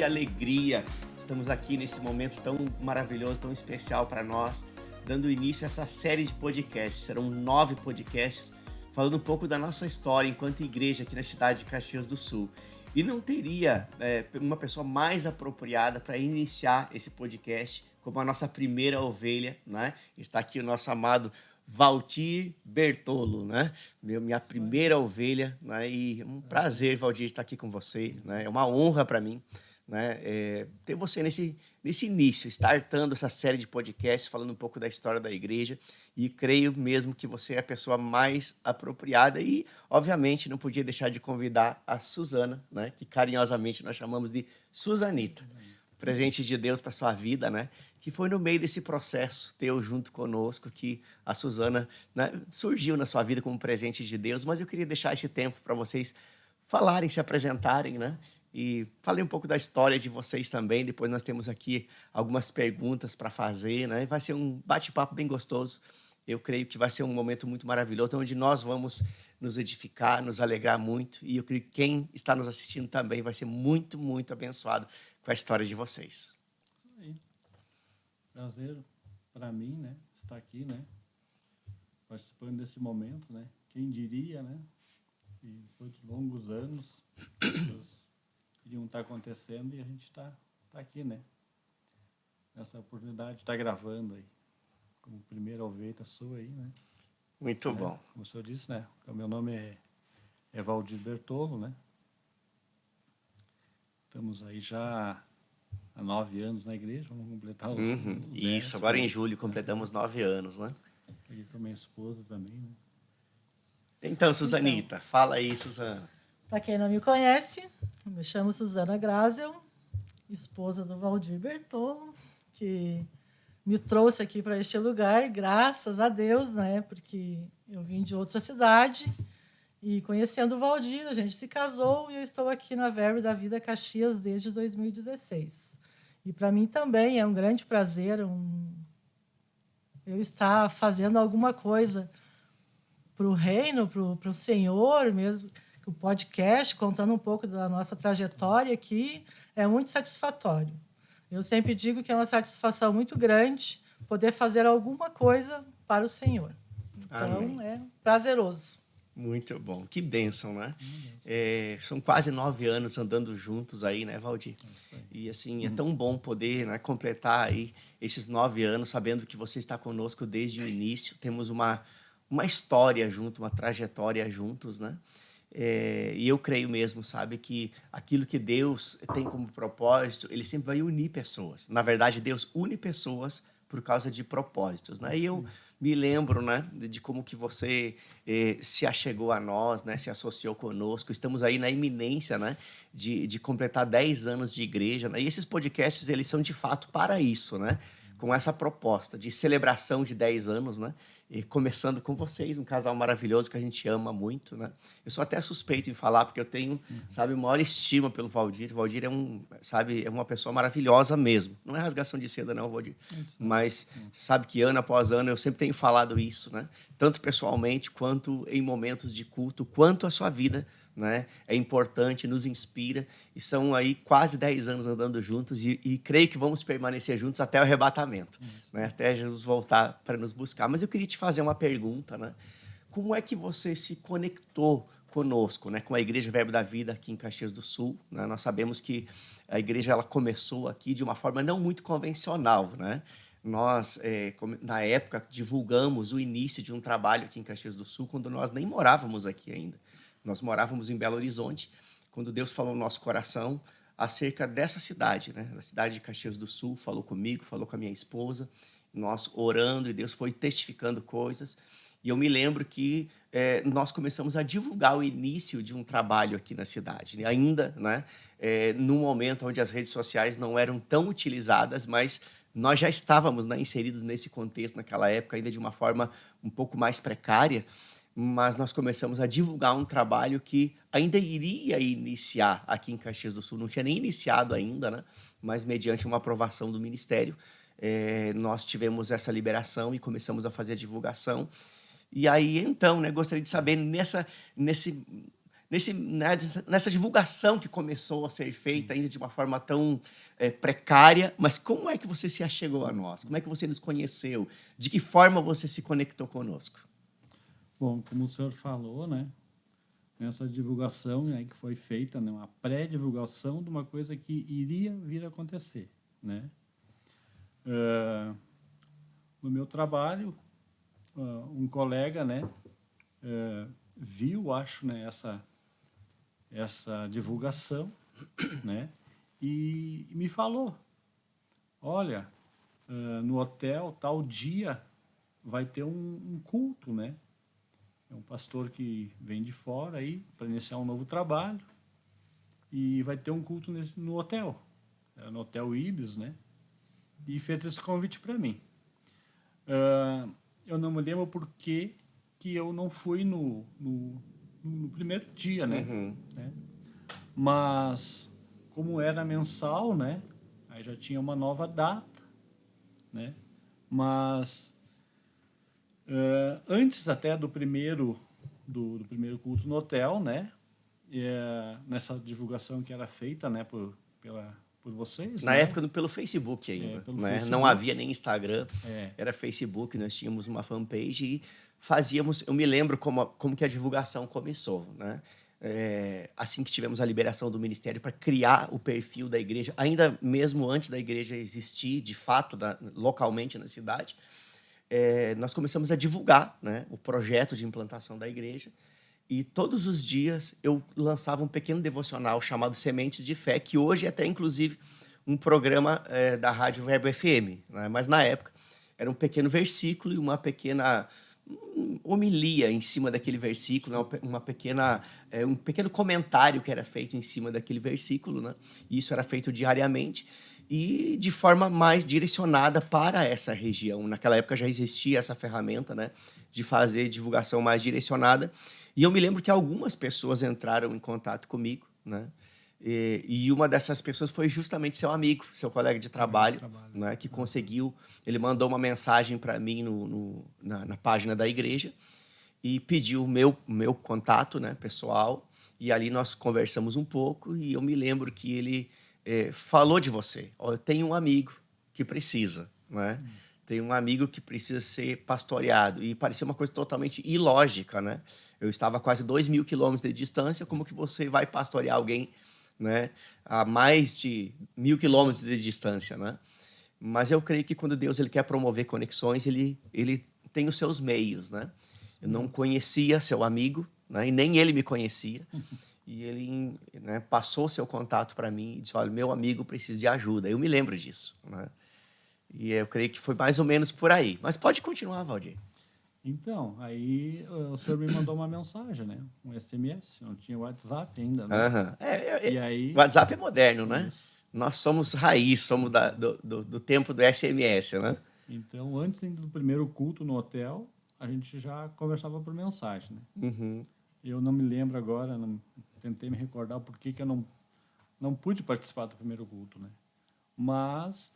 alegria. Estamos aqui nesse momento tão maravilhoso, tão especial para nós, dando início a essa série de podcasts. Serão 9 podcasts falando um pouco da nossa história enquanto igreja aqui na cidade de Caxias do Sul. E não teria uma pessoa mais apropriada para iniciar esse podcast como a nossa primeira ovelha, né? Está aqui o nosso amado Valdir Bertolo, né? Minha primeira ovelha, né? E é um prazer, Valdir, estar aqui com você, né? É uma honra para mim, né? Ter você nesse início, startando essa série de podcasts, falando um pouco da história da igreja. E creio mesmo que você é a pessoa mais apropriada e, obviamente, não podia deixar de convidar a Suzana, né? Que carinhosamente nós chamamos de Suzanita. Presente de Deus para sua vida, né? Que foi no meio desse processo teu junto conosco que a Suzana, né, surgiu na sua vida como presente de Deus, mas eu queria deixar esse tempo para vocês falarem, se apresentarem, né? E falei um pouco da história de vocês também. Depois nós temos aqui algumas perguntas para fazer, né? Vai ser um bate-papo bem gostoso. Eu creio que vai ser um momento muito maravilhoso, onde nós vamos nos edificar, nos alegrar muito. E eu creio que quem está nos assistindo também vai ser muito, muito abençoado com a história de vocês. Prazer para mim, né, estar aqui, né, participando desse momento, né. Quem diria, né, que depois de longos anos, coisas iriam estar acontecendo e a gente está aqui, né, nessa oportunidade de estar gravando aí, como primeira ovelha sua aí, né. Muito bom. Como o senhor disse, né, o meu nome é Valdir Bertolo, né. Estamos aí já há 9 anos na igreja, vamos completar o Isso, 10º, agora em né? julho completamos 9 anos, né? Aqui com a minha esposa também, né? Então, Suzanita, fala aí, Suzana. Para quem não me conhece, eu me chamo Suzana Grazel, esposa do Valdir Bertolo, que me trouxe aqui para este lugar, graças a Deus, né? Porque eu vim de outra cidade e, conhecendo o Valdir, a gente se casou e eu estou aqui na Verbo da Vida Caxias desde 2016. E para mim também é um grande prazer eu estar fazendo alguma coisa para o reino, para o Senhor mesmo. O podcast, contando um pouco da nossa trajetória aqui, é muito satisfatório. Eu sempre digo que é uma satisfação muito grande poder fazer alguma coisa para o Senhor. Então, Amém. é prazeroso. Muito bom. Que bênção, né? São quase 9 anos andando juntos aí, né, Valdir? E, assim, é tão bom poder, né, completar aí esses 9 anos, sabendo que você está conosco desde o início. Temos uma história junto, uma trajetória juntos, né? E eu creio mesmo, sabe, que aquilo que Deus tem como propósito, Ele sempre vai unir pessoas. Na verdade, Deus une pessoas por causa de propósitos, né? E eu me lembro, né, de como que você se achegou a nós, né, se associou conosco. Estamos aí na iminência, né, de completar 10 anos de igreja, né? E esses podcasts, eles são de fato para isso, né? Com essa proposta de celebração de 10 anos, né? E começando com vocês, um casal maravilhoso que a gente ama muito, né? Eu sou até suspeito em falar, porque eu tenho, sabe, maior estima pelo Valdir. O Valdir é uma pessoa maravilhosa mesmo. Não é rasgação de seda, não, Valdir. Mas você sabe que ano após ano eu sempre tenho falado isso, né? Tanto pessoalmente, quanto em momentos de culto, quanto a sua vida, né? É importante, nos inspira. E são aí quase 10 anos andando juntos e creio que vamos permanecer juntos até o arrebatamento, né? Até Jesus voltar para nos buscar. Mas eu queria te fazer uma pergunta, né? Como é que você se conectou conosco, né? Com a Igreja Verbo da Vida aqui em Caxias do Sul, né? Nós sabemos que a igreja ela começou aqui de uma forma não muito convencional, né? Nós, na época, divulgamos o início de um trabalho aqui em Caxias do Sul, quando nós nem morávamos aqui ainda. Nós morávamos em Belo Horizonte, quando Deus falou no nosso coração acerca dessa cidade, né? Da cidade de Caxias do Sul, falou comigo, falou com a minha esposa, nós orando e Deus foi testificando coisas. E eu me lembro que nós começamos a divulgar o início de um trabalho aqui na cidade, ainda, né? Num momento onde as redes sociais não eram tão utilizadas, mas nós já estávamos, né, inseridos nesse contexto naquela época, ainda de uma forma um pouco mais precária, mas nós começamos a divulgar um trabalho que ainda iria iniciar aqui em Caxias do Sul. Não tinha nem iniciado ainda, né? Mas mediante uma aprovação do Ministério, nós tivemos essa liberação e começamos a fazer a divulgação. E aí, então, né, gostaria de saber, nessa divulgação que começou a ser feita ainda de uma forma tão precária, mas como é que você se achegou a nós? Como é que você nos conheceu? De que forma você se conectou conosco? Bom, como o senhor falou, né? Nessa divulgação, né, que foi feita, né, uma pré-divulgação de uma coisa que iria vir a acontecer, né? No meu trabalho, um colega, né, viu, acho, né, essa divulgação, né, e me falou, olha, no hotel, tal dia, vai ter um culto, né? É um pastor que vem de fora aí para iniciar um novo trabalho e vai ter um culto no hotel, no Hotel Ibis, né? E fez esse convite para mim. Eu não me lembro por que eu não fui no primeiro dia, né? Né? Mas, como era mensal, né? Aí já tinha uma nova data, né? Mas, antes até do primeiro culto no hotel, né? Nessa divulgação que era feita, né? Por vocês, Na né? época, pelo Facebook ainda. Pelo Né? Facebook. Não havia nem Instagram, era Facebook, nós tínhamos uma fanpage e fazíamos... Eu me lembro como que a divulgação começou, né? Assim que tivemos a liberação do ministério para criar o perfil da igreja, ainda mesmo antes da igreja existir, de fato, localmente na cidade, nós começamos a divulgar, né, o projeto de implantação da igreja. E todos os dias eu lançava um pequeno devocional chamado Sementes de Fé, que hoje é até, inclusive, um programa da Rádio Verbo FM. Né? Mas, na época, era um pequeno versículo e uma pequena homilia em cima daquele versículo, né? Um pequeno comentário que era feito em cima daquele versículo. Né? E isso era feito diariamente e de forma mais direcionada para essa região. Naquela época já existia essa ferramenta, né, de fazer divulgação mais direcionada. E eu me lembro que algumas pessoas entraram em contato comigo, né? E uma dessas pessoas foi justamente seu amigo, seu colega de trabalho, né? Que conseguiu. Ele mandou uma mensagem para mim na página da igreja e pediu o meu contato, né, pessoal. E ali nós conversamos um pouco e eu me lembro que ele falou de você. Oh, eu tenho um amigo que precisa, né? Tem um amigo que precisa ser pastoreado. E parecia uma coisa totalmente ilógica, né? Eu estava a quase 2.000 quilômetros de distância, como que você vai pastorear alguém, né, a mais de 1.000 quilômetros de distância, né? Mas eu creio que quando Deus ele quer promover conexões, ele tem os seus meios, né? Eu não conhecia seu amigo, né, e nem ele me conhecia. E ele, né, passou seu contato para mim e disse, olha, meu amigo precisa de ajuda. Eu me lembro disso, né? E eu creio que foi mais ou menos por aí. Mas pode continuar, Valdir. Então, aí o senhor me mandou uma mensagem, né? Um SMS, não tinha WhatsApp ainda, né? E aí... O WhatsApp é moderno, né? Isso. Nós somos raiz, somos do tempo do SMS, né? Então, antes do primeiro culto no hotel, a gente já conversava por mensagem, né? Uhum. Eu não me lembro agora, tentei me recordar por que eu não pude participar do primeiro culto, né? Mas,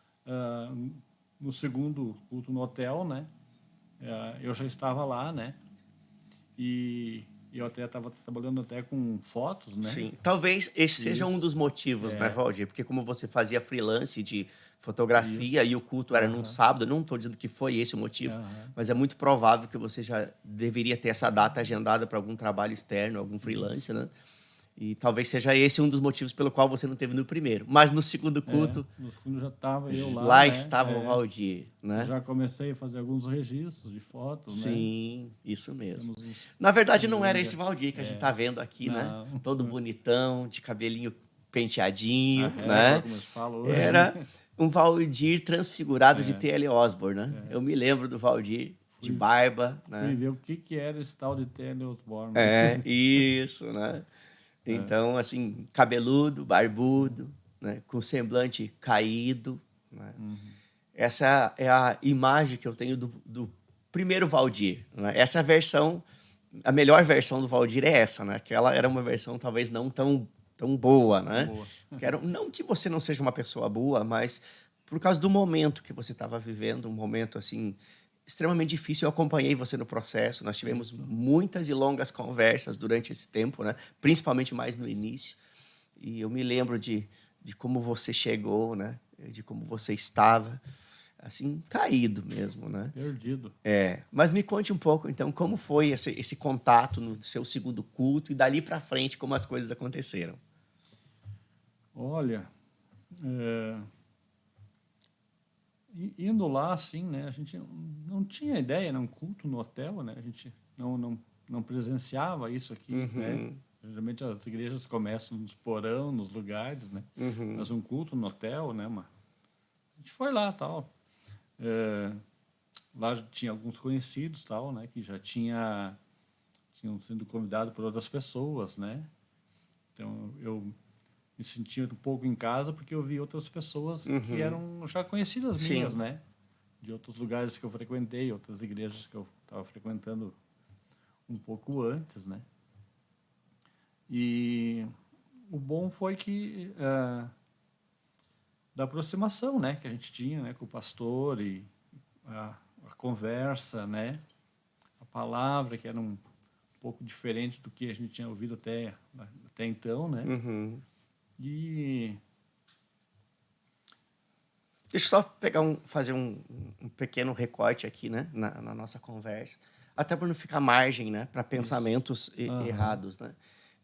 no segundo culto no hotel, né? Eu já estava lá, né? E eu até estava trabalhando até com fotos, né? Sim. Talvez esse seja um dos motivos, né, Valdir? Porque como você fazia freelance de fotografia e o culto era num sábado, não estou dizendo que foi esse o motivo, mas é muito provável que você já deveria ter essa data agendada para algum trabalho externo, algum freelance, né? E talvez seja esse um dos motivos pelo qual você não teve no primeiro. Mas no segundo culto... No segundo já estava eu lá, lá né? estava o Valdir, né? Já comecei a fazer alguns registros de fotos, né? Sim, isso mesmo. Na verdade, não era ainda. esse Valdir que a gente está vendo aqui, né? Não. Todo bonitão, de cabelinho penteadinho, A né? régua, como se fala hoje. Era um Valdir transfigurado de T.L. Osborne, né? Eu me lembro do Valdir de barba, né? Fui ver o que era esse tal de T.L. Osborne. Isso, né? Então, assim, cabeludo, barbudo, né? Com semblante caído, né? Essa é a imagem que eu tenho do primeiro Valdir, né? Essa é a versão, a melhor versão do Valdir é essa, né? Aquela era uma versão talvez não tão boa, né? Não que você não seja uma pessoa boa, mas por causa do momento que você estava vivendo, um momento assim extremamente difícil. Eu acompanhei você no processo. Nós tivemos muitas e longas conversas durante esse tempo, né? Principalmente mais no início. E eu me lembro de como você chegou, né? De como você estava, assim, caído mesmo, né? Perdido. Mas me conte um pouco, então, como foi esse contato no seu segundo culto e dali para frente, como as coisas aconteceram. Olha, indo lá, assim, né? A gente não tinha ideia, um culto no hotel, né? A gente não presenciava isso aqui, né? Geralmente as igrejas começam nos porão, nos lugares, né? Mas um culto no hotel, né? A gente foi lá, tal. Lá tinha alguns conhecidos, tal, né? Que já tinham sido convidados por outras pessoas, né? Então eu me sentia um pouco em casa porque eu vi outras pessoas que eram já conhecidas minhas, né? De outros lugares que eu frequentei, outras igrejas que eu estava frequentando um pouco antes, né? E o bom foi que da aproximação, né, que a gente tinha, né, com o pastor e a conversa, né, a palavra que era um pouco diferente do que a gente tinha ouvido até então, né? E Deixa eu só fazer um pequeno recorte aqui, né, na nossa conversa, até para não ficar margem, né, para pensamentos errados, né?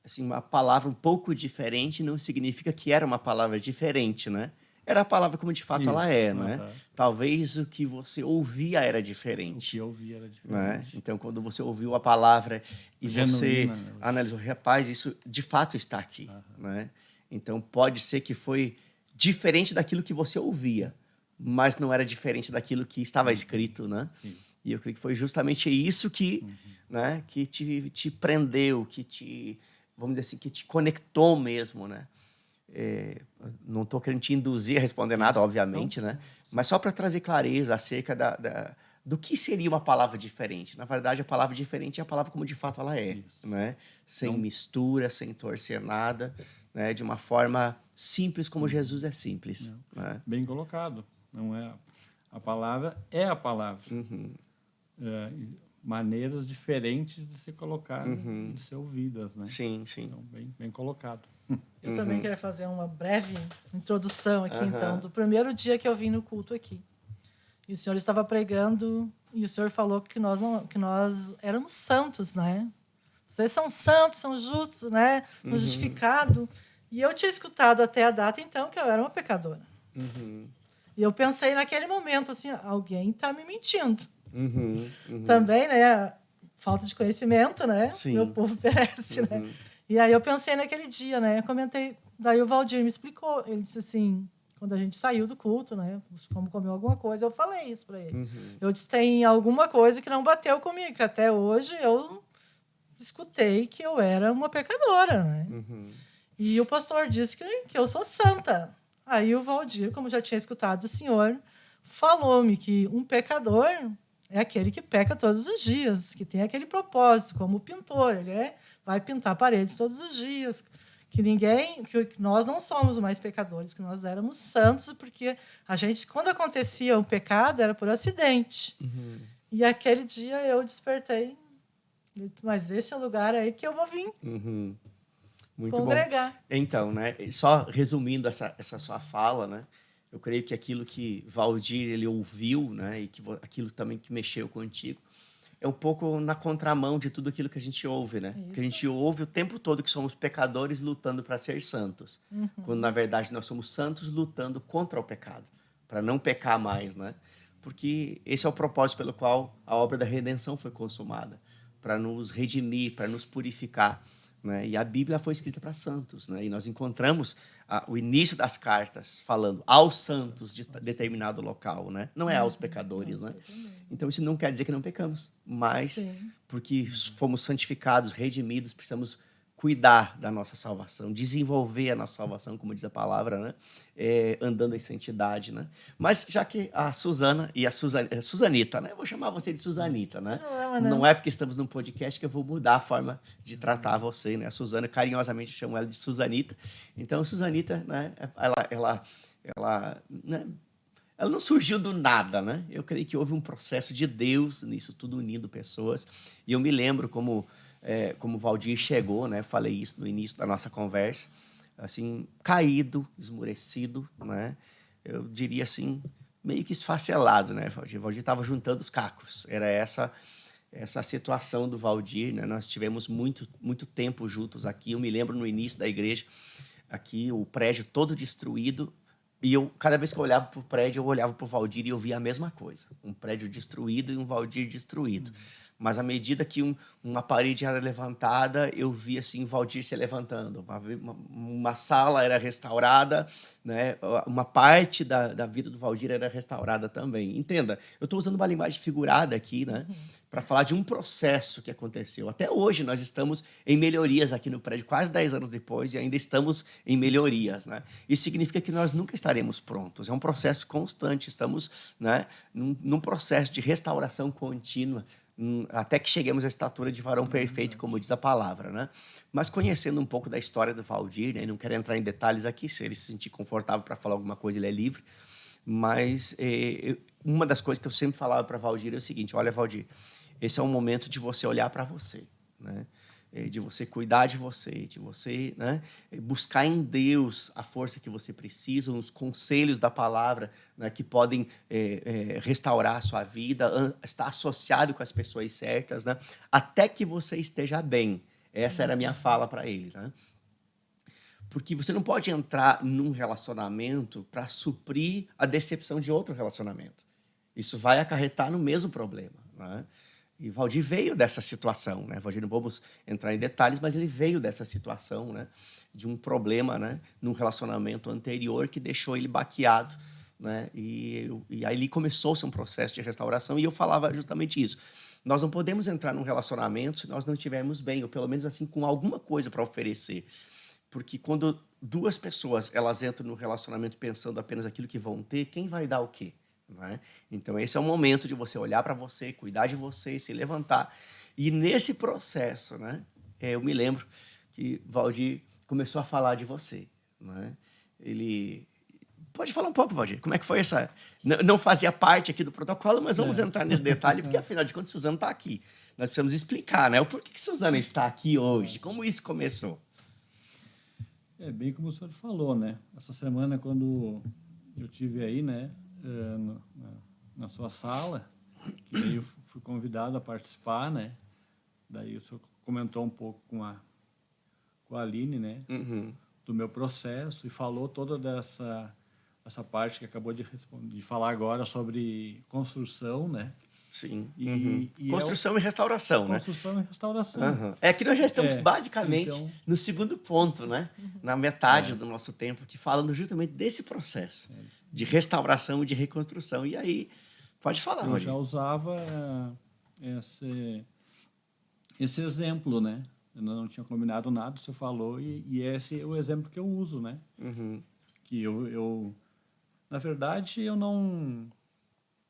Assim, uma palavra um pouco diferente não significa que era uma palavra diferente, né? Era a palavra como de fato ela é, né? Talvez o que você ouvia era diferente. O que eu ouvia era diferente. Né? Então, quando você ouviu a palavra e Genuína, você né? analisou, rapaz, isso de fato está aqui, né? Então, pode ser que foi diferente daquilo que você ouvia, mas não era diferente daquilo que estava escrito, né? Sim. E eu creio que foi justamente isso que, né, que te prendeu, que te, vamos dizer assim, que te conectou mesmo, né? Não estou querendo te induzir a responder nada, obviamente, né? Mas só para trazer clareza acerca do que seria uma palavra diferente. Na verdade, a palavra diferente é a palavra como de fato ela é, né? Sem mistura, sem torcer nada, né? De uma forma simples como Jesus é simples. Né? Bem colocado. Não é a palavra é a palavra. Maneiras diferentes de se colocar, de ser ouvidas, né? Sim, sim. Então, bem colocado. Eu também quero fazer uma breve introdução aqui, então, do primeiro dia que eu vim no culto aqui. E o senhor estava pregando e o senhor falou que nós éramos santos, né? Vocês são santos, são justos, né? No justificado. E eu tinha escutado até a data, então, que eu era uma pecadora. E eu pensei naquele momento, assim, alguém está me mentindo. Também, né? Falta de conhecimento, né? Sim. Meu povo perece, né? E aí eu pensei naquele dia, né? Eu comentei, daí o Valdir me explicou. Ele disse assim, quando a gente saiu do culto, né? Como comeu alguma coisa, eu falei isso para ele. Eu disse, tem alguma coisa que não bateu comigo, que até hoje eu escutei que eu era uma pecadora, né? E o pastor disse que eu sou santa. Aí o Valdir, como já tinha escutado o senhor, falou-me que um pecador é aquele que peca todos os dias, que tem aquele propósito, como o pintor, ele vai pintar paredes todos os dias, que nós não somos mais pecadores, que nós éramos santos, porque a gente, quando acontecia um pecado, era por acidente. E aquele dia eu despertei, mas esse é o lugar aí que eu vou vir. Muito congregar. Bom. Então, né, só resumindo essa sua fala, né, eu creio que aquilo que Valdir ele ouviu, né, e que aquilo também que mexeu contigo, é um pouco na contramão de tudo aquilo que a gente ouve, né? Que a gente ouve o tempo todo que somos pecadores lutando para ser santos, quando na verdade nós somos santos lutando contra o pecado, para não pecar mais, né? Porque esse é o propósito pelo qual a obra da redenção foi consumada, para nos redimir, para nos purificar. Né? E a Bíblia foi escrita para santos, né? E nós encontramos o início das cartas falando aos santos de determinado local, né? Não é aos pecadores, né? Então isso não quer dizer que não pecamos, mas porque fomos santificados, redimidos, precisamos cuidar da nossa salvação, desenvolver a nossa salvação, como diz a palavra, né? Andando em santidade, né? Mas já que a Suzana e a Suzanita, né? Eu vou chamar você de Suzanita, né? Não é porque estamos num podcast que eu vou mudar a forma de tratar você, né? A Suzana, carinhosamente, chamo ela de Suzanita. Então, Suzanita, né? Ela né? ela não surgiu do nada, né? Eu creio que houve um processo de Deus nisso tudo, unindo pessoas. E eu me lembro como o Valdir chegou, né? Falei isso no início da nossa conversa, assim, caído, esmurecido, né? Eu diria assim, meio que esfacelado, né, Valdir? O Valdir estava juntando os cacos. Era essa situação do Valdir, né? Nós tivemos muito tempo juntos aqui. Eu me lembro no início da igreja, aqui o prédio todo destruído, e eu, cada vez que eu olhava para o prédio, eu olhava para o Valdir e eu via a mesma coisa. Um prédio destruído e um Valdir destruído. Mas à medida que uma parede era levantada, eu via assim, o Valdir se levantando. Uma sala era restaurada, né? Uma parte da vida do Valdir era restaurada também. Entenda, eu estou usando uma linguagem figurada aqui, né? Para falar de um processo que aconteceu. Até hoje nós estamos em melhorias aqui no prédio, quase 10 anos depois, e ainda estamos em melhorias, né? Isso significa que nós nunca estaremos prontos. É um processo constante. Estamos, né, num processo de restauração contínua, até que cheguemos à estatura de varão perfeito, como diz a palavra, né? Mas conhecendo um pouco da história do Valdir, né, e não quero entrar em detalhes aqui, se ele se sentir confortável para falar alguma coisa, ele é livre, mas uma das coisas que eu sempre falava para Valdir é o seguinte: olha, Valdir, esse é um momento de você olhar para você, né? De você cuidar de você, né? Buscar em Deus a força que você precisa, os conselhos da palavra, né, que podem restaurar a sua vida, estar associado com as pessoas certas, né, até que você esteja bem. Essa era a minha fala para ele, né? Porque você não pode entrar num relacionamento para suprir a decepção de outro relacionamento. Isso vai acarretar no mesmo problema, né? E Valdir veio dessa situação, né? Valdir, não vamos entrar em detalhes, mas ele veio dessa situação, né? De um problema, né? Num relacionamento anterior que deixou ele baqueado, né? E aí começou-se um processo de restauração, e eu falava justamente isso. Nós não podemos entrar num relacionamento se nós não estivermos bem, ou pelo menos assim, com alguma coisa para oferecer. Porque quando duas pessoas elas entram no relacionamento pensando apenas aquilo que vão ter, quem vai dar o quê? Não é? Então, esse é o momento de você olhar para você, cuidar de você, se levantar. E nesse processo, né, eu me lembro que Valdir começou a falar de você. Né? Ele... Pode falar um pouco, Valdir, como é que foi essa... Não fazia parte aqui do protocolo, mas vamos entrar nesse detalhe, porque, afinal de contas, Suzana está aqui. Nós precisamos explicar, né? O porquê que Suzana está aqui hoje, como isso começou. É bem como o senhor falou, né? Essa semana, quando eu tive aí, né, na sua sala, que aí eu fui convidado a participar, né? Daí o senhor comentou um pouco com a Aline, né? Uhum. Do meu processo, e falou toda essa parte que acabou de falar agora sobre construção, né? Sim. E Construção e restauração, né? Construção e restauração. Uhum. É que nós já estamos basicamente então, no segundo ponto, né? Na metade do nosso tempo, que falando justamente desse processo de restauração e de reconstrução. E aí, pode falar, eu Rogério. já usava esse exemplo, né? Eu não tinha combinado nada, o senhor falou, e esse é o exemplo que eu uso, né? Uhum. Que eu na verdade,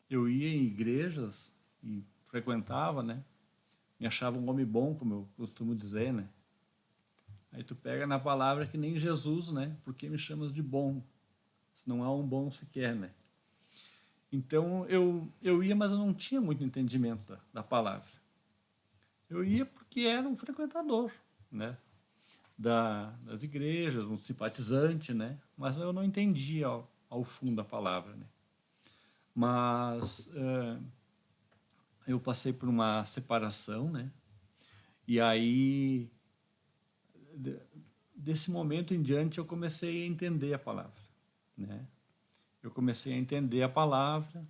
eu ia em igrejas e frequentava, né? Me achava um homem bom, como eu costumo dizer, né? Aí tu pega na palavra que nem Jesus, né? Por que me chamas de bom? Se não há um bom sequer, né? Então, eu ia, mas eu não tinha muito entendimento da palavra. Eu ia porque era um frequentador, né? Das igrejas, um simpatizante, né? Mas eu não entendia ao fundo a palavra, né? Mas eu passei por uma separação, né? E aí, desse momento em diante, eu comecei a entender a palavra, né? Eu comecei a entender a palavra,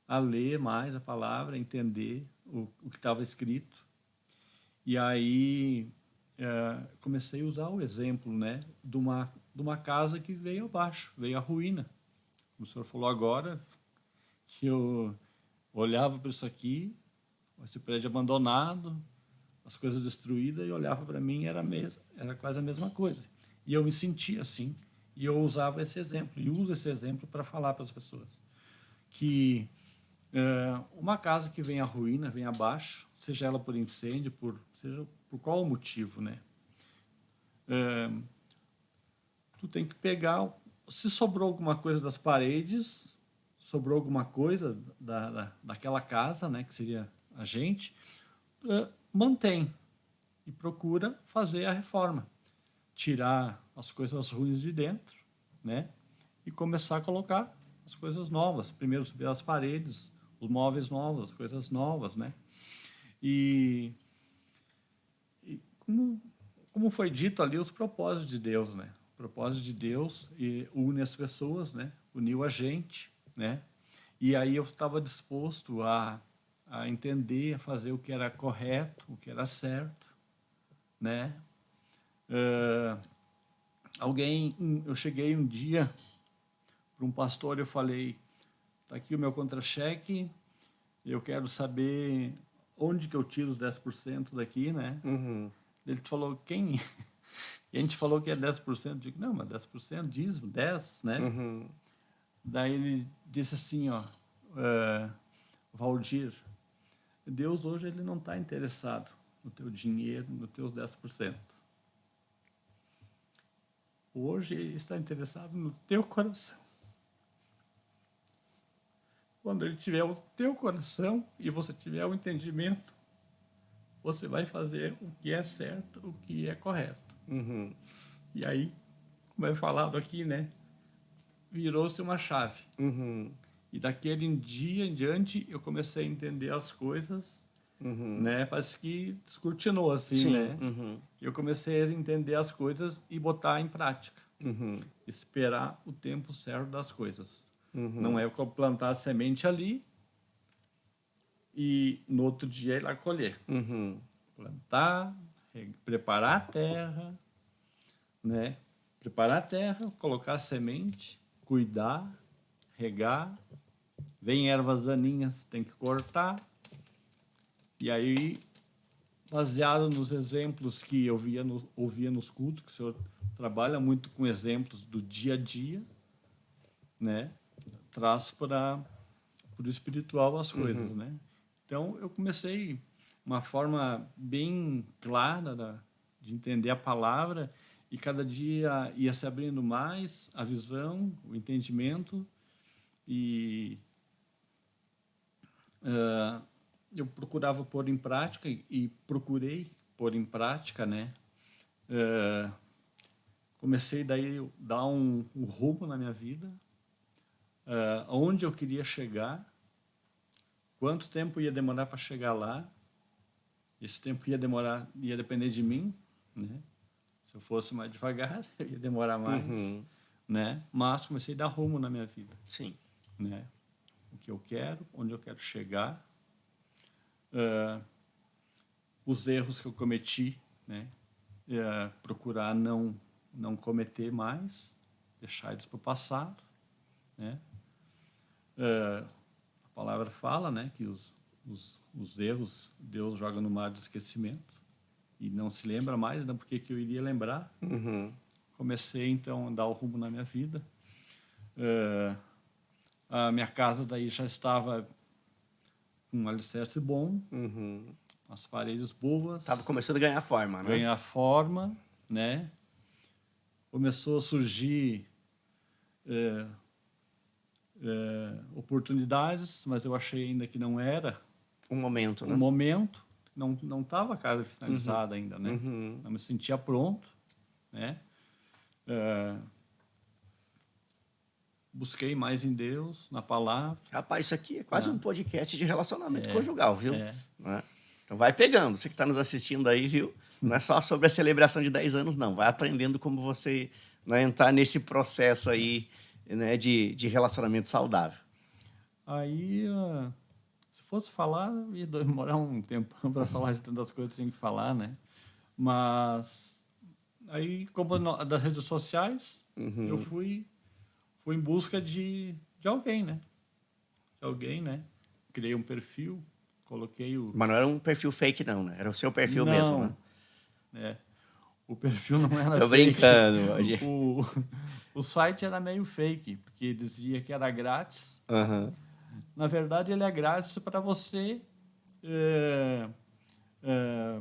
a ler mais a palavra, a entender o que estava escrito. E aí comecei a usar o exemplo, né, de uma casa que veio abaixo, veio à ruína. O senhor falou agora que eu olhava para isso aqui, esse prédio abandonado, as coisas destruídas, e olhava para mim e era quase a mesma coisa. E eu me sentia assim, e eu usava esse exemplo, e uso esse exemplo para falar para as pessoas que uma casa que vem à ruína, vem abaixo, seja ela por incêndio, seja por qual motivo, né? Tu tem que pegar, se sobrou alguma coisa das paredes, sobrou alguma coisa daquela casa, né, que seria a gente, mantém e procura fazer a reforma, tirar as coisas ruins de dentro, né, e começar a colocar as coisas novas. Primeiro subir as paredes, os móveis novos, coisas novas, né? E como foi dito ali, os propósitos de Deus, né? O propósito de Deus une as pessoas, né? Uniu a gente, né? E aí eu estava disposto a entender, a fazer o que era correto, o que era certo, né? Eu cheguei um dia para um pastor, eu falei, está aqui o meu contra-cheque, eu quero saber onde que eu tiro os 10% daqui, né? Uhum. Ele falou, quem? E a gente falou que é 10%. Eu digo, não, mas 10%, dízimo, 10%, né? Uhum. Daí ele disse assim, ó, Valdir, Deus hoje ele não está interessado no teu dinheiro, nos teus 10%. Hoje ele está interessado no teu coração. Quando ele tiver o teu coração e você tiver o entendimento, você vai fazer o que é certo, o que é correto. Uhum. E aí, como é falado aqui, né, virou-se uma chave. Uhum. E daquele dia em diante, eu comecei a entender as coisas, Uhum. né, parece que descortinou assim, Sim. né. Uhum. Eu comecei a entender as coisas e botar em prática. Uhum. Esperar o tempo certo das coisas. Uhum. Não é como plantar a semente ali e no outro dia ir lá colher. Uhum. Plantar, preparar a terra, né? Preparar a terra, colocar a semente, cuidar, regar. Vem ervas daninhas, tem que cortar. E aí, baseado nos exemplos que eu ouvia nos cultos, que o senhor trabalha muito com exemplos do dia a dia, né? Traz para o espiritual as coisas, né? Então, eu comecei uma forma bem clara de entender a palavra e cada dia ia se abrindo mais a visão, o entendimento e eu procurava pôr em prática e procurei pôr em prática, né? Comecei daí a dar um rumo na minha vida, onde eu queria chegar, quanto tempo ia demorar para chegar lá. Esse tempo ia depender de mim, né? Se eu fosse mais devagar, ia demorar mais, Uhum. né? Mas comecei a dar rumo na minha vida, Sim. né? O que eu quero, onde eu quero chegar, os erros que eu cometi, né? Procurar não cometer mais, deixar eles para o passado, né? A palavra fala, né, que os erros Deus joga no mar do esquecimento e não se lembra mais, né, porque que eu iria lembrar. Uhum. Comecei então a dar o rumo na minha vida. A minha casa daí já estava com um alicerce bom, Uhum. as paredes boas, Tava começando a ganhar forma, né? ganhar forma, né? Começou a surgir oportunidades, mas eu achei ainda que não era Um momento, o né? momento. Não estava a casa finalizada ainda, né? Uhum. Não me sentia pronto, né? Busquei mais em Deus, na palavra. Rapaz, isso aqui é quase um podcast de relacionamento É, conjugal, viu? é. Né? Então vai pegando. Você que está nos assistindo aí, viu? Não é só sobre a celebração de 10 anos, não. Vai aprendendo como você, né, entrar nesse processo aí, né, de relacionamento saudável. Aí, se fosse falar, ia demorar um tempão para falar de tantas coisas que tinha que falar, né? Mas aí, como das redes sociais, eu fui em busca de alguém, né? De alguém, né? Criei um perfil, coloquei o... Mas não era um perfil fake, não, né? Era o seu perfil mesmo, né? Não, o perfil não era Tô fake. brincando, Valdir. O site era meio fake, porque dizia que era grátis. Aham. Na verdade, ele é grátis para você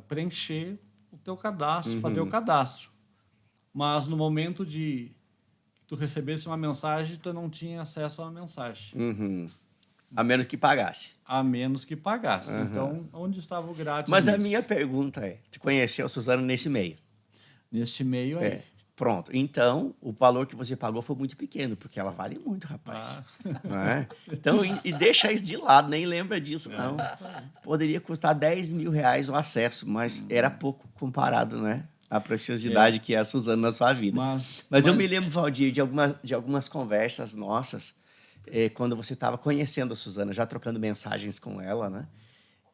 preencher o teu cadastro, fazer o cadastro. Mas no momento de tu recebesse uma mensagem, tu não tinha acesso a uma mensagem. Uhum. A menos que pagasse. A menos que pagasse. Então, onde estava o grátis Mas a nisso? minha pergunta é, tu conheceu a Suzana nesse meio? Neste meio aí. É. Pronto. Então, o valor que você pagou foi muito pequeno, porque ela vale muito, rapaz. Ah, Não é? Então, e deixa isso de lado, nem lembra disso, não. Poderia custar 10 mil reais o acesso, mas era pouco comparado, né? A preciosidade que é a Suzana na sua vida. Mas eu me lembro, Valdir, de algumas conversas nossas, quando você estava conhecendo a Suzana, já trocando mensagens com ela, né?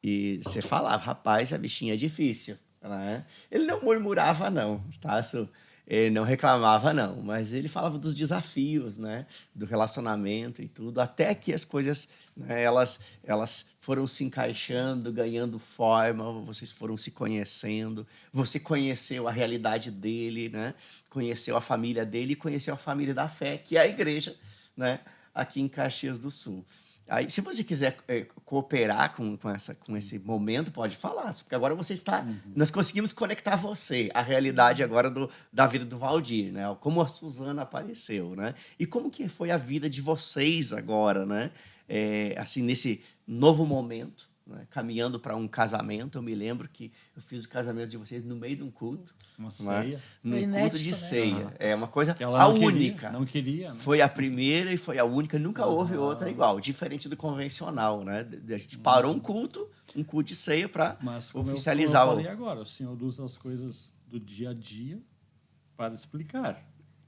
E você falava, rapaz, a bichinha é difícil, né? Ele não murmurava, não, tá? Ele não reclamava, não, mas ele falava dos desafios, né? Do relacionamento e tudo, até que as coisas, né, elas foram se encaixando, ganhando forma, vocês foram se conhecendo, você conheceu a realidade dele, né? Conheceu a família dele e conheceu a família da fé, que é a igreja, né? Aqui em Caxias do Sul. Aí, se você quiser cooperar com esse momento, pode falar, porque agora você está. Nós conseguimos conectar você à realidade agora da vida do Valdir, né? Como a Suzana apareceu, né? E como que foi a vida de vocês agora, né? Assim, nesse novo momento, né? Caminhando para um casamento. Eu me lembro que eu fiz o casamento de vocês no meio de um culto. uma Né? ceia. Num Foi culto inédito, de né? ceia. É uma coisa, Que ela a não queria, única. não queria, né? Foi a primeira e foi a única, nunca houve outra igual, diferente do convencional, né? A gente parou um culto de ceia para Mas oficializar como eu falei agora, o Senhor usa as coisas do dia a dia para explicar.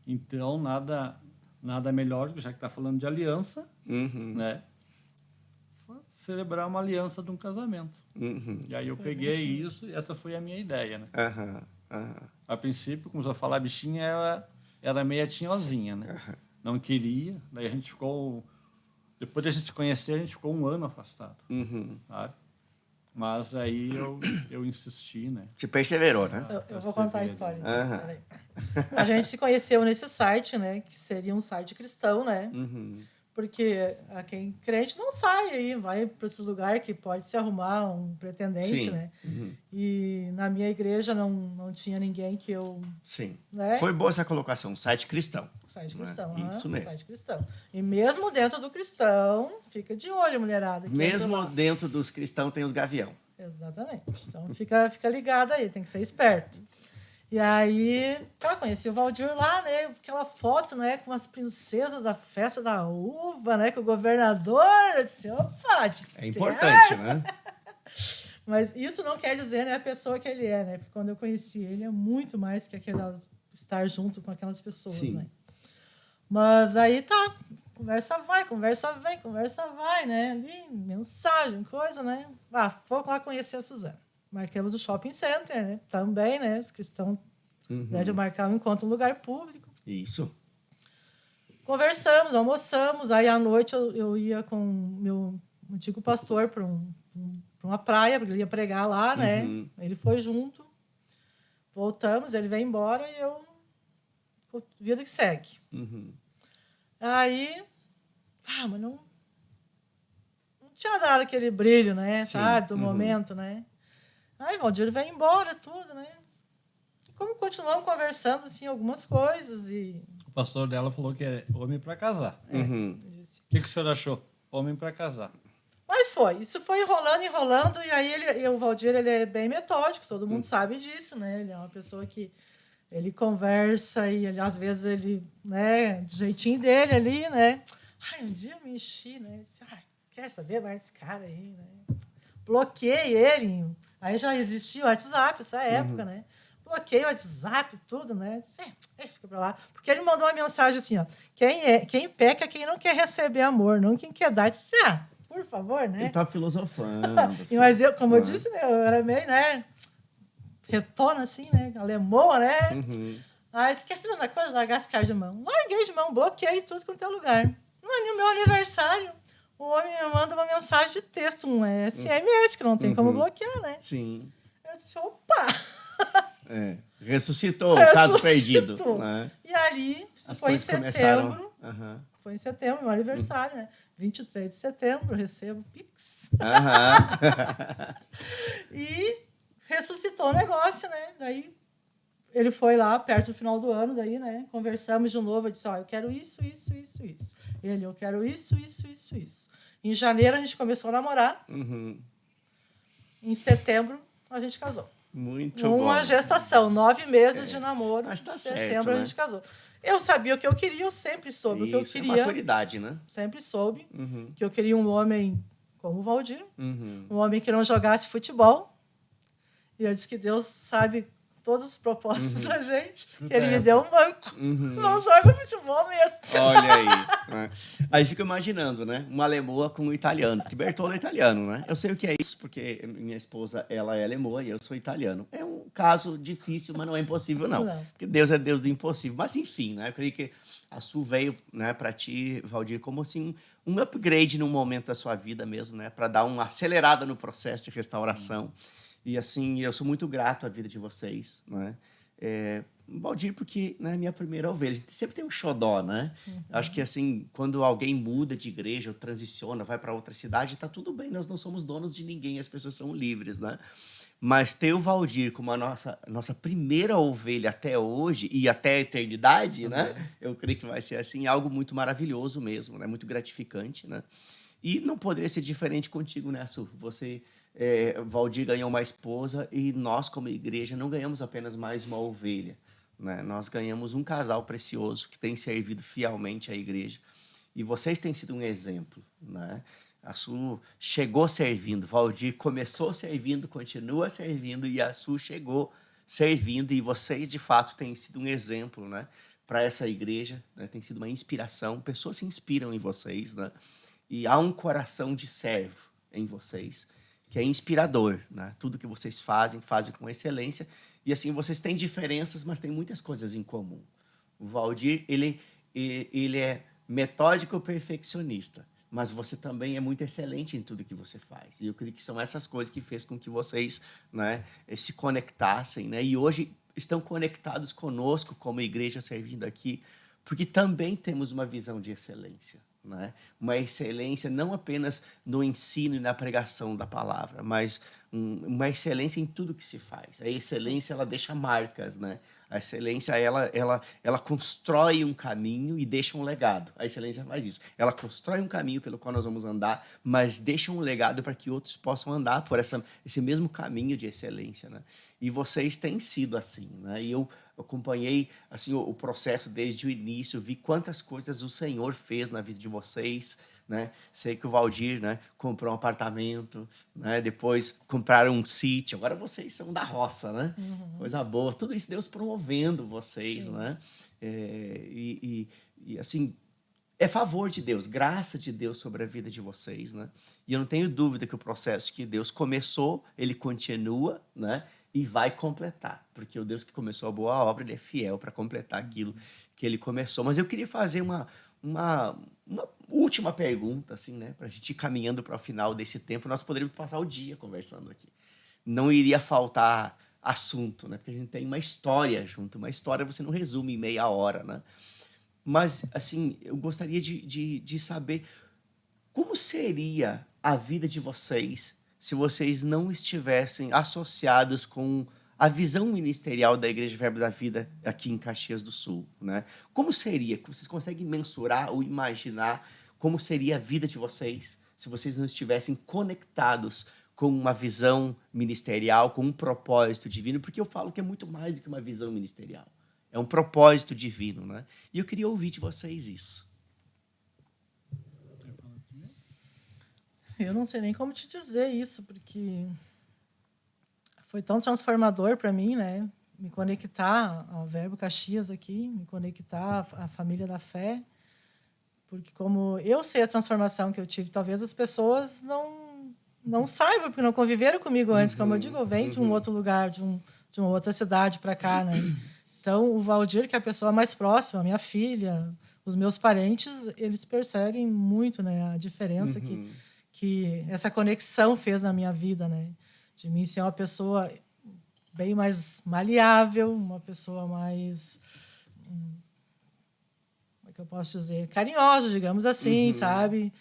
Então, nada melhor, já que está falando de aliança, Uhum, né? Celebrar uma aliança de um casamento. uhum, E aí eu Foi peguei assim. isso e essa foi a minha ideia, né? aham, aham, A princípio, começou a falar, a bichinha era meia tinhosinha, né? Não queria, daí a gente ficou... Depois de a gente se conhecer, a gente ficou 1 ano afastado, uhum. sabe? Mas aí eu insisti, né? Você perseverou, né? Eu vou contar a história. Então. Aham. Peraí. A gente se conheceu nesse site, né? Que seria um site cristão, né? Uhum, Porque quem crente não sai aí, vai para esse lugar que pode se arrumar um pretendente, sim, né? uhum, E na minha igreja não tinha ninguém que eu... sim. Né? Foi boa essa colocação, site cristão. Site Né? cristão. Isso mesmo. Site cristão. E mesmo dentro do cristão, fica de olho, mulherada. que entra Mesmo lá. dentro dos cristãos tem os gavião. Exatamente. Então fica ligado aí, tem que ser esperto. E aí, conheci o Valdir lá, né? Aquela foto, né? Com as princesas da festa da uva, né? Com o governador. Eu disse, opa! É importante, né? Mas isso não quer dizer, né? A pessoa que ele é, né? Porque quando eu conheci ele, é muito mais que estar junto com aquelas pessoas, Sim. né? Mas aí tá, conversa vai, conversa vem, conversa vai, né? Ali, mensagem, coisa, né? Vou lá conhecer a Suzana. Marcamos o shopping center, né? Também, né? Os cristãos devem marcar um encontro em lugar público. Isso. Conversamos, almoçamos. Aí à noite eu ia com meu antigo pastor para uma praia, porque ele ia pregar lá, né? Uhum. Ele foi junto. Voltamos, ele veio embora e eu... Vida que segue. Uhum. Aí... mas não tinha dado aquele brilho, né? Sim. Sabe? Do Uhum. momento, né? Aí Valdir veio embora, tudo, né? E como continuamos conversando, assim, algumas coisas e... O pastor dela falou que é homem para casar. Uhum. O que o senhor achou? Homem para casar. Mas isso foi enrolando, e aí o Valdir, ele é bem metódico, todo mundo sabe disso, né? Ele é uma pessoa que ele conversa e ele, às vezes ele, né, do jeitinho dele ali, né? Um dia eu me enchi, né? Disse, quer saber mais desse cara aí, né? Bloqueei ele. Aí já existia o WhatsApp nessa época, né? Bloqueei o WhatsApp, tudo, né? Fica pra lá. Porque ele mandou uma mensagem assim, ó. Quem peca é quem não quer receber amor, não quem quer dar. Eu disse, por favor, né? Ele estava filosofando. Mas eu, como eu disse, né, eu era meio, né? Retona, assim, né? Alemoa, né? Uhum. Esqueci de uma coisa, largar esse cara de mão. Larguei de mão, bloqueei tudo quanto é lugar. No meu aniversário, o homem me manda uma mensagem de texto, um SMS, que não tem como bloquear, né? Sim. Eu disse, opa! Ressuscitou o caso perdido. Né? E ali, isso As foi em coisas começaram. setembro. Uhum. Foi em setembro, meu aniversário, né? 23 de setembro, eu recebo Pix. Uhum. E ressuscitou o negócio, né? Daí ele foi lá perto do final do ano, daí, né? Conversamos de novo, eu disse, eu quero isso, isso, isso, isso. Ele, eu quero isso, isso, isso, isso. Em janeiro a gente começou a namorar. Em setembro a gente casou. Muito bom. Uma gestação, 9 meses de namoro. Mas tá Em certo, setembro né? a gente casou. Eu sabia o que eu queria, eu sempre soube o que eu Isso, é queria. maturidade, né? Sempre soube que eu queria um homem como o Valdir, um homem que não jogasse futebol. E eu disse que Deus sabe todos os propósitos da gente, que ele me deu um banco. Não joga futebol mesmo. Olha aí. Né? Aí fica imaginando, né? Uma lemoa com um italiano, porque Bertolo é italiano, né? Eu sei o que é isso, porque minha esposa, ela é lemoa e eu sou italiano. É um caso difícil, mas não é impossível, não. Porque Deus é Deus do impossível. Mas, enfim, né? Eu creio que a Su veio, né, para ti, Valdir, como assim, um upgrade num momento da sua vida mesmo, né? Para dar uma acelerada no processo de restauração. E, assim, eu sou muito grato à vida de vocês, né? Valdir, porque, né, minha primeira ovelha. Sempre tem um xodó, né? Acho que, assim, quando alguém muda de igreja ou transiciona, vai para outra cidade, tá tudo bem, nós não somos donos de ninguém, as pessoas são livres, né? Mas ter o Valdir como a nossa primeira ovelha até hoje e até a eternidade, né? Eu creio que vai ser, assim, algo muito maravilhoso mesmo, né? Muito gratificante, né? E não poderia ser diferente contigo, né, Su? Você... Valdir ganhou uma esposa e nós, como igreja, não ganhamos apenas mais uma ovelha, né? Nós ganhamos um casal precioso que tem servido fielmente à igreja. E vocês têm sido um exemplo, né? A Su chegou servindo, Valdir começou servindo, continua servindo, e a Su chegou servindo, e vocês, de fato, têm sido um exemplo, né, para essa igreja, né? Tem sido uma inspiração, pessoas se inspiram em vocês, né? E há um coração de servo em vocês, que é inspirador, né? Tudo que vocês fazem com excelência. E, assim, vocês têm diferenças, mas têm muitas coisas em comum. O Valdir, ele é metódico perfeccionista, mas você também é muito excelente em tudo que você faz. E eu creio que são essas coisas que fez com que vocês, né, se conectassem, né? E hoje estão conectados conosco como igreja servindo aqui, porque também temos uma visão de excelência, né? Uma excelência não apenas no ensino e na pregação da palavra, mas uma excelência em tudo que se faz. A excelência, ela deixa marcas, né? A excelência, ela constrói um caminho e deixa um legado. A excelência faz isso. Ela constrói um caminho pelo qual nós vamos andar, mas deixa um legado para que outros possam andar por esse mesmo caminho de excelência, né? E vocês têm sido assim, né? E eu acompanhei, assim, o processo desde o início, vi quantas coisas o Senhor fez na vida de vocês, né? Sei que o Valdir, né, comprou um apartamento, né? Depois compraram um sítio. Agora vocês são da roça, né? Coisa boa. Tudo isso Deus promovendo vocês, né? E assim, é favor de Deus, graça de Deus sobre a vida de vocês, né? E eu não tenho dúvida que o processo que Deus começou, ele continua, né? E vai completar, porque o Deus que começou a boa obra, ele é fiel para completar aquilo que ele começou. Mas eu queria fazer uma última pergunta, assim, né? Para a gente ir caminhando para o final desse tempo, nós poderíamos passar o dia conversando aqui. Não iria faltar assunto, né? Porque a gente tem uma história junto. Uma história você não resume em meia hora, né? Mas, assim, eu gostaria de saber como seria a vida de vocês se vocês não estivessem associados com a visão ministerial da Igreja Verbo da Vida aqui em Caxias do Sul, né? Como seria? Vocês conseguem mensurar ou imaginar como seria a vida de vocês se vocês não estivessem conectados com uma visão ministerial, com um propósito divino? Porque eu falo que é muito mais do que uma visão ministerial. É um propósito divino, né? E eu queria ouvir de vocês isso. Eu não sei nem como te dizer isso, porque foi tão transformador para mim, né? Me conectar ao Verbo Caxias aqui, me conectar à família da fé, porque como eu sei a transformação que eu tive, talvez as pessoas não saibam, porque não conviveram comigo antes, como eu digo, eu venho de um outro lugar, de uma outra cidade para cá, né? Então, o Valdir, que é a pessoa mais próxima, a minha filha, os meus parentes, eles percebem muito, né, a diferença que essa conexão fez na minha vida, né? De mim ser uma pessoa bem mais maleável, uma pessoa mais, como é que eu posso dizer, carinhosa, digamos assim, sabe?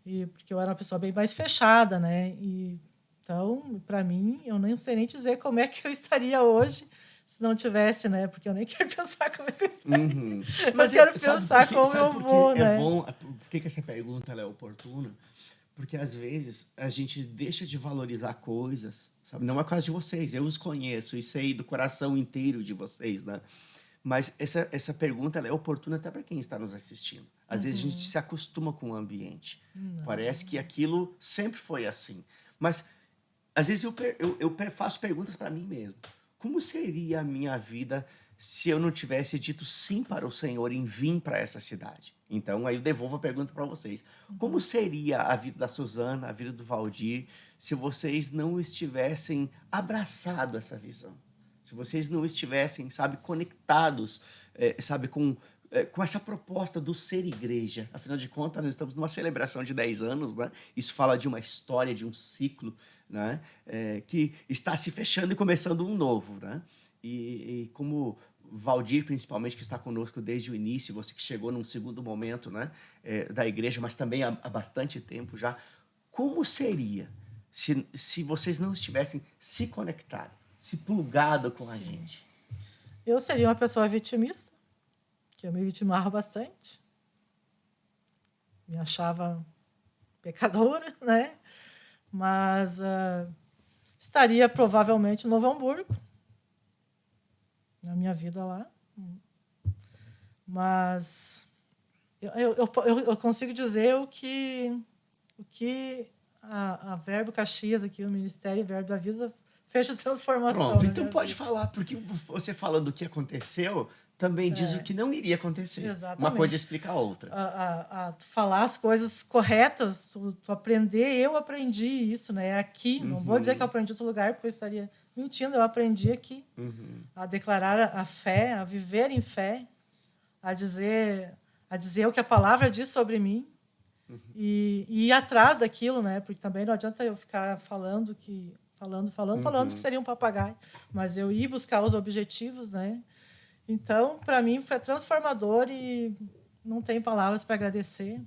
E porque eu era uma pessoa bem mais fechada, né? E então, para mim, eu nem sei nem dizer como é que eu estaria hoje se não tivesse, né? Porque eu nem quero pensar como é que eu estaria. Uhum. Eu quero Sabe pensar como sabe eu por que vou, é né? bom, por que que essa pergunta ela é oportuna? Porque às vezes a gente deixa de valorizar coisas, sabe? Não é por causa de vocês, eu os conheço e sei do coração inteiro de vocês, né? Mas essa pergunta ela é oportuna até para quem está nos assistindo. Às vezes a gente se acostuma com o ambiente. Parece que aquilo sempre foi assim. Mas às vezes faço perguntas para mim mesmo. Como seria a minha vida se eu não tivesse dito sim para o Senhor em vir para essa cidade? Então, aí eu devolvo a pergunta para vocês. Como seria a vida da Suzana, a vida do Valdir, se vocês não estivessem abraçado essa visão? Se vocês não estivessem, sabe, conectados, sabe, com essa proposta do ser igreja. Afinal de contas, nós estamos numa celebração de 10 anos, né? Isso fala de uma história, de um ciclo, né? Que está se fechando e começando um novo, né? E como Valdir, principalmente, que está conosco desde o início, você que chegou num segundo momento, né? Da igreja, mas também há bastante tempo já. Como seria se vocês não estivessem se conectado, se plugado com a gente? Eu seria uma pessoa vitimista, que eu me vitimava bastante. Me achava pecadora, né? Mas estaria provavelmente no Novo Hamburgo, na minha vida lá. Mas eu consigo dizer o que a Verbo Caxias, aqui, o Ministério Verbo da Vida, fez de transformação. Pronto, na então minha pode vida. falar, porque você falando do que aconteceu, também diz o que não iria acontecer. Exatamente. Uma coisa explica a outra. Tu falar as coisas corretas, tu aprender, eu aprendi isso, né? Aqui, não vou dizer que eu aprendi em outro lugar, porque eu estaria mentindo, eu aprendi aqui. A declarar a fé, a viver em fé, a dizer o que a palavra diz sobre mim, e ir atrás daquilo, né? Porque também não adianta eu ficar falando que seria um papagaio, mas eu ir buscar os objetivos, né? Então, para mim, foi transformador e não tem palavras para agradecer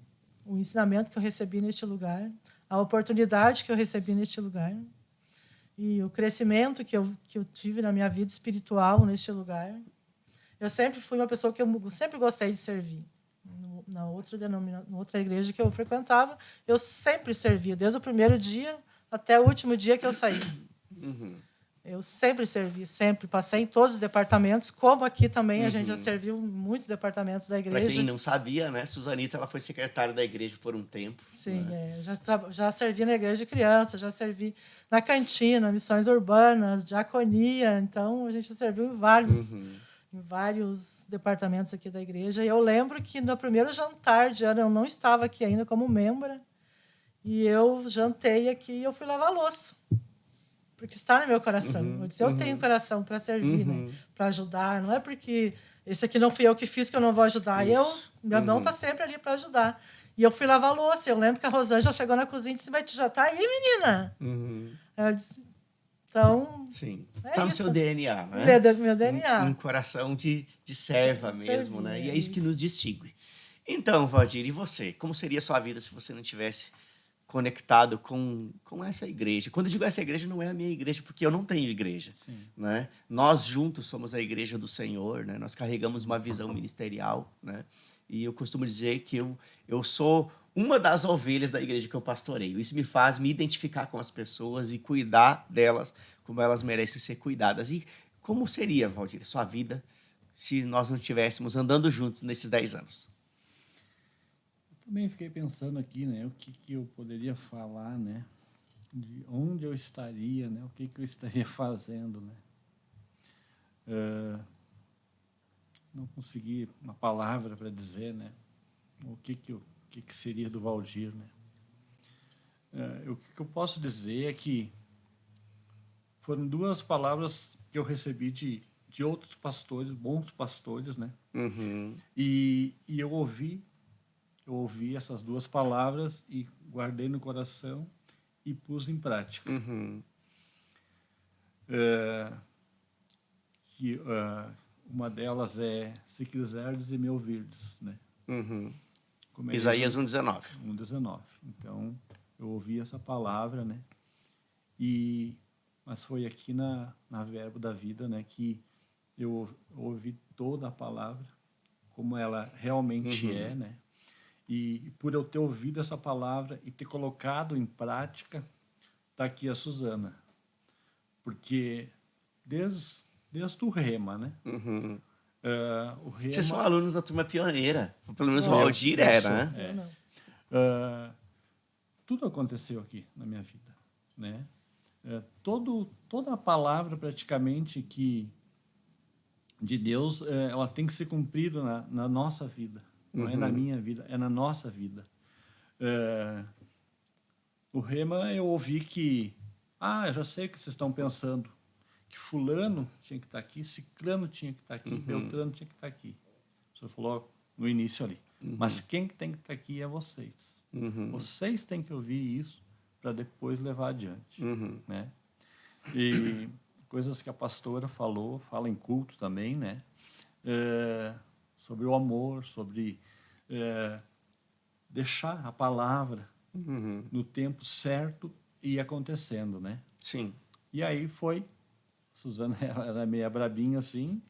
o ensinamento que eu recebi neste lugar, a oportunidade que eu recebi neste lugar e o crescimento que eu tive na minha vida espiritual neste lugar. Eu sempre fui uma pessoa que eu sempre gostei de servir. Na outra igreja que eu frequentava, eu sempre servia, desde o primeiro dia até o último dia que eu saí. Eu sempre servi, sempre. Passei em todos os departamentos, como aqui também a gente já serviu em muitos departamentos da igreja. Para quem não sabia, né, Suzanita ela foi secretária da igreja por um tempo. Sim, né? já servi na igreja de criança, já servi na cantina, missões urbanas, diaconia. Então, a gente serviu em vários departamentos aqui da igreja. E eu lembro que no primeiro jantar de ano, eu não estava aqui ainda como membra, e eu jantei aqui e eu fui lavar a louça. Porque está no meu coração. Eu disse, eu tenho coração para servir, né? Para ajudar. Não é porque esse aqui não fui eu que fiz que eu não vou ajudar. Minha mão está sempre ali para ajudar. E eu fui lavar a louça. Eu lembro que a Rosângela chegou na cozinha e disse, mas tu já está aí, menina? Eu disse, então... Sim, está no seu DNA, né? Meu DNA. Um coração de serva mesmo, né? E é isso que nos distingue. Então, Valdir, e você? Como seria a sua vida se você não tivesse conectado com essa igreja? Quando eu digo essa igreja, não é a minha igreja, porque eu não tenho igreja. Né? Nós juntos somos a igreja do Senhor, né? Nós carregamos uma visão ministerial, né? E eu costumo dizer que eu sou uma das ovelhas da igreja que eu pastoreio. Isso me faz me identificar com as pessoas e cuidar delas como elas merecem ser cuidadas. E como seria, Valdir, sua vida se nós não estivéssemos andando juntos nesses 10 anos? Também fiquei pensando aqui, né, o que eu poderia falar, né, de onde eu estaria, né, o que eu estaria fazendo, né. Não consegui uma palavra para dizer, né, o que seria do Valdir, né. O que eu posso dizer é que foram duas palavras que eu recebi de outros pastores, bons pastores, né, e eu ouvi essas duas palavras e guardei no coração e pus em prática. Uma delas é, se quiserdes e me ouvirdes, né? Isaías 1:19. 1:19. Então, eu ouvi essa palavra, né? Mas foi aqui na Verbo da Vida, né, que eu ouvi toda a palavra, como ela realmente é, né? E por eu ter ouvido essa palavra e ter colocado em prática, está aqui a Suzana. Porque desde o Rema, né? Uhum. O Rema... Vocês são alunos da turma pioneira. Pelo menos o Não, Valdir eu era, sou, né? Eu não. Tudo aconteceu aqui na minha vida, né? Toda a palavra praticamente que de Deus, ela tem que ser cumprida na nossa vida. Não é na minha vida, é na nossa vida. O Rema, eu ouvi que... eu já sei o que vocês estão pensando. Que fulano tinha que estar aqui, ciclano tinha que estar aqui, beltrano tinha que estar aqui. O senhor falou no início ali. Mas quem que tem que estar aqui é vocês. Vocês têm que ouvir isso para depois levar adiante. Né? E coisas que a pastora fala em culto também, né? Sobre o amor, sobre deixar a palavra no tempo certo e ir acontecendo, né? Sim. E aí foi, Suzana ela era meia brabinha assim,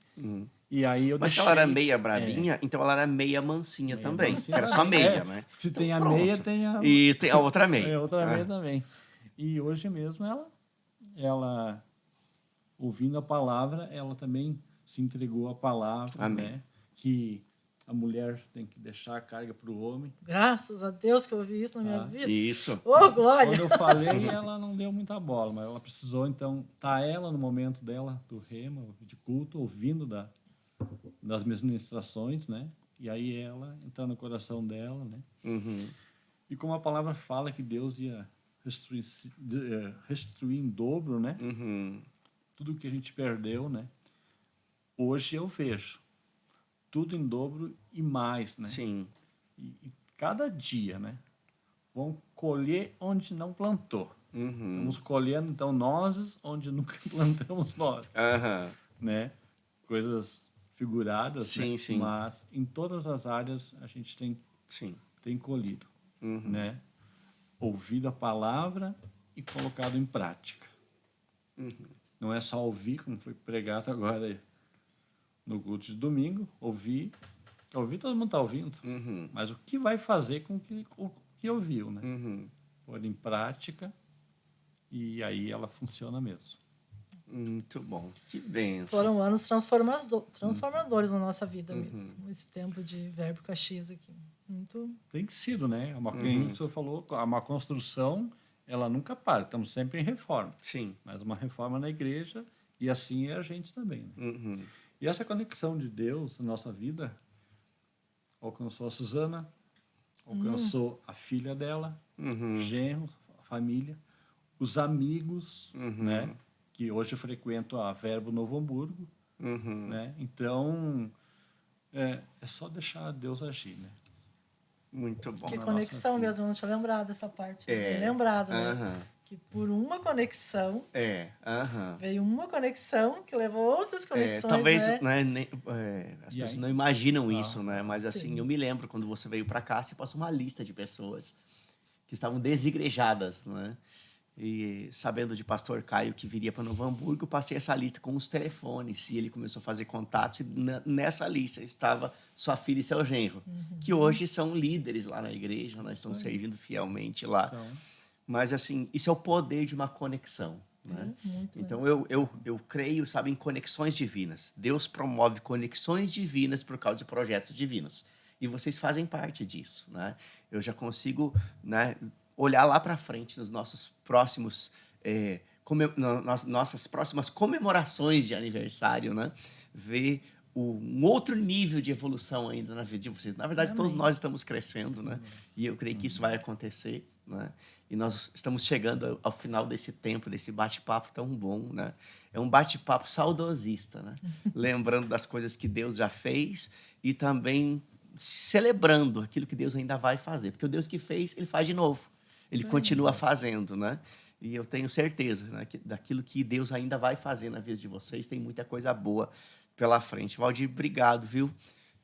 e aí eu Mas se deixei... ela era meia brabinha, então ela era meia mansinha Meia também. mansinha Era só também, meia, né? Se Então, tem a pronto. meia, tem a... E tem a outra meia. outra meia também. E hoje mesmo ela, ouvindo a palavra, ela também se entregou à palavra, Amém. né? Que a mulher tem que deixar a carga para o homem. Graças a Deus que eu ouvi isso na minha vida. Isso. Ô, glória! Quando eu falei, ela não deu muita bola, mas ela precisou, então, tá ela no momento dela, do rema, de culto, ouvindo das ministrações, né? E aí ela entrar no coração dela, né? E como a palavra fala que Deus ia restituir em dobro, né? Tudo que a gente perdeu, né? Hoje eu vejo tudo em dobro e mais, né? Sim. E cada dia, né? Vão colher onde não plantou. Estamos colhendo, então, nozes onde nunca plantamos nozes. Né? Coisas figuradas, Sim, né? sim. Mas em todas as áreas a gente tem colhido. Né? Ouvido a palavra e colocado em prática. Não é só ouvir, como foi pregado agora no culto de domingo, ouvir, todo mundo está ouvindo, mas o que vai fazer com o que ouviu, né? Pôr em prática e aí ela funciona mesmo. Muito bom. Que bênção. Foram anos transformadores na nossa vida mesmo. Esse tempo de Verbo Caxias aqui. Muito... Tem sido, né? Quem o senhor falou, uma construção, ela nunca para. Estamos sempre em reforma. Sim. Mas uma reforma na igreja e assim é a gente também. Né? E essa conexão de Deus na nossa vida alcançou a Suzana, alcançou a filha dela, genro, a família, os amigos, né? Que hoje eu frequento a Verbo Novo Hamburgo. Né? Então, é só deixar Deus agir, né? Muito bom. Que conexão mesmo, eu não tinha lembrado dessa parte. Bem lembrado, né? Que por uma conexão, veio uma conexão que levou outras conexões, talvez, né? As pessoas não imaginam isso, né? Mas sim. assim, eu me lembro quando você veio para cá, você passou uma lista de pessoas que estavam desigrejadas, né? E sabendo de pastor Caio que viria para Novo Hamburgo, eu passei essa lista com os telefones e ele começou a fazer contatos e nessa lista estava sua filha e seu genro, que hoje são líderes lá na igreja, nós estamos servindo fielmente lá. Mas assim, isso é o poder de uma conexão, né? Então eu creio, sabe, em conexões divinas. Deus promove conexões divinas por causa de projetos divinos. E vocês fazem parte disso, né? Eu já consigo, né, olhar lá para frente nos nossos próximos nossas próximas comemorações de aniversário, né? Ver um outro nível de evolução ainda na vida de vocês. Na verdade, todos nós estamos crescendo, né? E eu creio que isso vai acontecer, né? E nós estamos chegando ao final desse tempo, desse bate-papo tão bom, né? É um bate-papo saudosista, né? Lembrando das coisas que Deus já fez e também celebrando aquilo que Deus ainda vai fazer. Porque o Deus que fez, Ele faz de novo. Ele continua fazendo, né? E eu tenho certeza, né, que daquilo que Deus ainda vai fazer na vida de vocês, tem muita coisa boa pela frente. Valdir, obrigado, viu?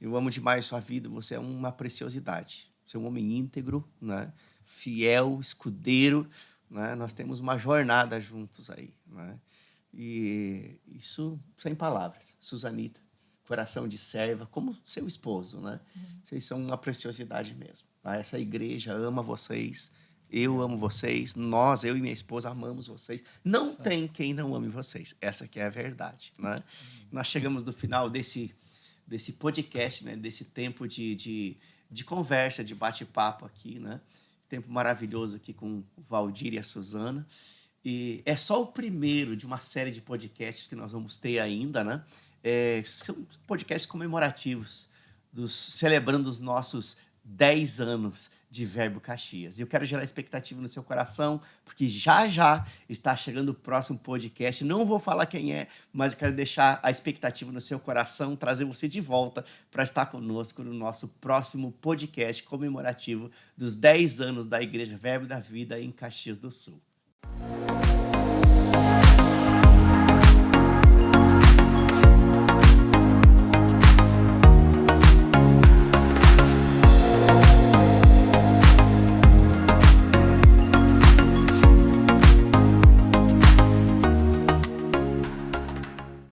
Eu amo demais sua vida, você é uma preciosidade. Você é um homem íntegro, né? Fiel, escudeiro, né? Nós temos uma jornada juntos aí, né? E isso sem palavras. Suzanita, coração de serva, como seu esposo, né? Vocês são uma preciosidade mesmo. Tá? Essa igreja ama vocês, eu amo vocês, nós, eu e minha esposa, amamos vocês. Não tem quem não ame vocês. Essa que é a verdade, né? Nós chegamos no final desse podcast, né? Desse tempo de conversa, de bate-papo aqui, né? Tempo maravilhoso aqui com o Valdir e a Suzana. E é só o primeiro de uma série de podcasts que nós vamos ter ainda, né? São podcasts comemorativos, celebrando os nossos 10 anos de Verbo Caxias. E eu quero gerar expectativa no seu coração, porque já está chegando o próximo podcast. Não vou falar quem é, mas eu quero deixar a expectativa no seu coração, trazer você de volta para estar conosco no nosso próximo podcast comemorativo dos 10 anos da Igreja Verbo da Vida em Caxias do Sul.